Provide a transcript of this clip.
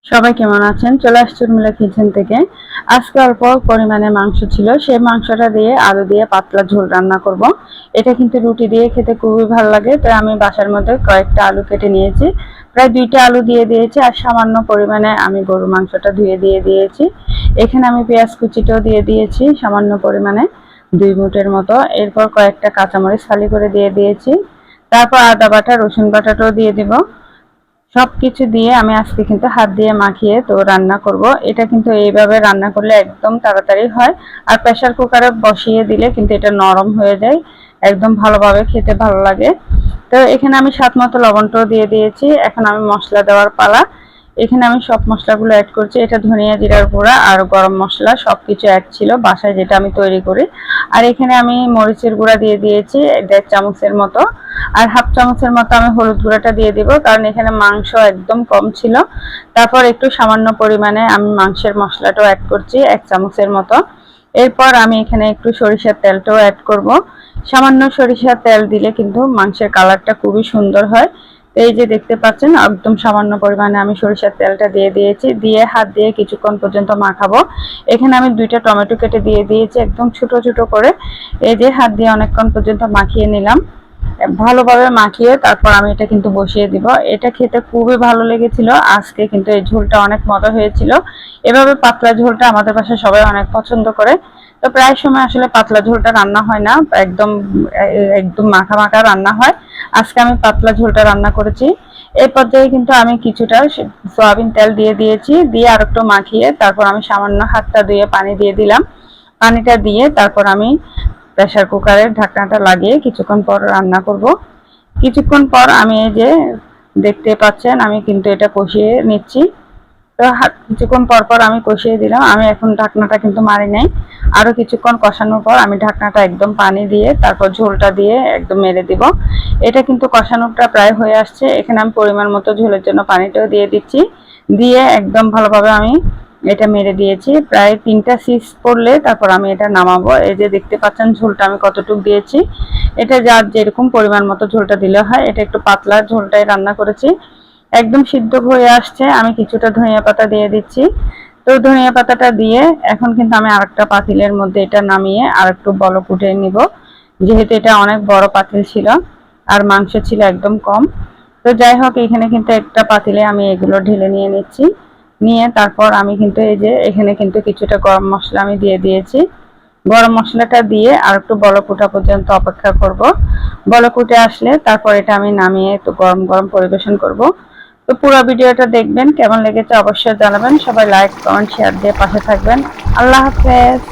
সবাই কেমন আছেন? চলে আসছি উর্মিলা কিচেন থেকে। আজকে অল্প পরিমাণে মাংস ছিল, সেই মাংসটা দিয়ে আলু দিয়ে পাতলা ঝোল রান্না করব। এটা কিন্তু রুটি দিয়ে খেতে খুবই ভালো লাগে। তাই আমি বাসার মধ্যে কয়েকটা আলু কেটে নিয়েছি, প্রায় 2টা আলু দিয়ে দিয়েছি, আর সামান্য পরিমাণে আমি গরু মাংসটা ধুয়ে দিয়ে দিয়েছি। এখানে আমি পেঁয়াজ কুচিটাও দিয়ে দিয়েছি সামান্য পরিমাণে, 2 মুঠের মতো। এরপর কয়েকটা কাঁচামরিচ ফালি করে দিয়ে দিয়েছি। তারপর আদা বাটা, রসুন বাটাটাও দিয়ে দিব। সবকিছু দিয়ে আমি আজকে কিন্তু হাত দিয়ে মাখিয়ে তো রান্না করব। এটা কিন্তু এইভাবে রান্না করলে একদম তাড়াতাড়ি হয়, আর প্রেসার কুকারে বসিয়ে দিলে কিন্তু এটা নরম হয়ে যায়, একদম ভালোভাবে খেতে ভালো লাগে। তো এখানে আমি স্বাদ মতো লবণটাও দিয়ে দিয়েছি। এখন আমি মশলা দেওয়ার পালা। এখানে আমি সব মশলাগুলো অ্যাড করছি। এটা ধনিয়া জিরার গুঁড়া আর গরম মশলা সবকিছু অ্যাড ছিল বাসায় যেটা আমি তৈরি করি। আর এখানে আমি মরিচের গুঁড়া দিয়ে দিয়েছি 1.5 চামচের মতো, আর হাফ চামচের মতো আমি হলুদ গুঁড়াটা দিয়ে দিব, কারণ এখানে মাংস একদম কম ছিল। তারপর একটু সামান্য পরিমাণে আমি মাংসের মশলাটাও অ্যাড করছি 1 চামচের মতো। এরপর আমি এখানে একটু সরিষার তেলটাও অ্যাড করব। সামান্য সরিষার তেল দিলে কিন্তু মাংসের কালারটা খুবই সুন্দর হয়। এই যে দেখতে পাচ্ছেন, একদম সামান্য পরিমাণে আমি সরিষার তেলটা দিয়ে দিয়েছি। দিয়ে হাত দিয়ে কিছুক্ষণ পর্যন্ত মাখাবো। এখানে আমি 2টা টমেটো কেটে দিয়ে দিয়েছি একদম ছোট ছোট করে। এই যে হাত দিয়ে অনেকক্ষণ পর্যন্ত মাখিয়ে নিলাম। ভালোভাবে মাখিয়ে তারপর আমি এটা কিন্তু বসিয়ে দিব। এটা খেতে খুবই ভালো লেগেছিল। আজকে কিন্তু এই ঝোলটা অনেক মজা হয়েছিল। এভাবে পাতলা ঝোলটা আমাদের বাসায় সবাই অনেক পছন্দ করে। তো প্রায় সময় আসলে পাতলা ঝোলটা রান্না হয় না, একদম একদম মাখা মাখা রান্না হয়। আজকে আমি পাতলা ঝোলটা রান্না করেছি। এই পর্যায়ে কিন্তু আমি কিছুটা সয়াবিন তেল দিয়ে দিয়েছি, দিয়ে আর একটু মাখিয়ে তারপর আমি সামান্য হাতটা ধুয়ে পানি দিয়ে দিলাম। পানিটা দিয়ে তারপর আমি প্রেসার কুকারের ঢাকনাটা লাগিয়ে কিছুক্ষণ পর রান্না করব। কিছুক্ষণ পর আমি এই যে দেখতে পাচ্ছেন আমি কিন্তু এটা কষিয়ে নিচ্ছি। তো কিছুক্ষণ পর পর আমি কষিয়ে দিলাম। আমি এখন ঢাকনাটা কিন্তু মারি নাই। আরো কিছুক্ষণ কষানোর পর আমি ঢাকনাটা একদম পানি দিয়ে তারপর ঝোলটা দিয়ে একদম মেরে দিব। এটা কিন্তু কষানোটা প্রায় হয়ে আসছে। এখানে আমি পরিমাণ মতো ঝোলের জন্য পানিটাও দিয়ে দিচ্ছি। দিয়ে একদম ভালোভাবে আমি এটা মেরে দিয়েছি। প্রায় 3টা সিক্স পড়লে তারপর আমি এটা নামাবো। এই যে দেখতে পাচ্ছেন ঝোলটা আমি কতটুকু দিয়েছি। এটা যার যেরকম পরিমাণ মতো ঝোলটা দিলে হয়। এটা একটু পাতলা ঝোলটাই রান্না করেছি। একদম সিদ্ধ হয়ে আসছে। আমি কিছুটা ধনিয়া পাতা দিয়ে দিচ্ছি। তো ধনিয়া পাতাটা দিয়ে এখন কিন্তু আমি আরেকটা পাতিলের মধ্যে এটা নামিয়ে আর একটু বলক উঠিয়ে নিব, যেহেতু এটা অনেক বড় পাতিল ছিল আর মাংস ছিল একদম কম। তো যাই হোক, এখানে কিন্তু একটা পাতিলে আমি এগুলো ঢেলে নিয়ে নিচ্ছি। নিয়ে তারপর আমি কিন্তু এই যে এখানে কিন্তু কিছুটা গরম মশলা আমি দিয়ে দিয়েছি। গরম মশলাটা দিয়ে আর একটু বলক ওঠা পর্যন্ত অপেক্ষা করব। বলক উঠে আসলে তারপর এটা আমি নামিয়ে একটু গরম গরম পরিবেশন করব। তো পুরো ভিডিওটা দেখবেন, কেমন লেগেছে অবশ্যই জানাবেন। সবাই লাইক কমেন্ট শেয়ার দিয়ে পাশে থাকবেন। আল্লাহ হাফেজ।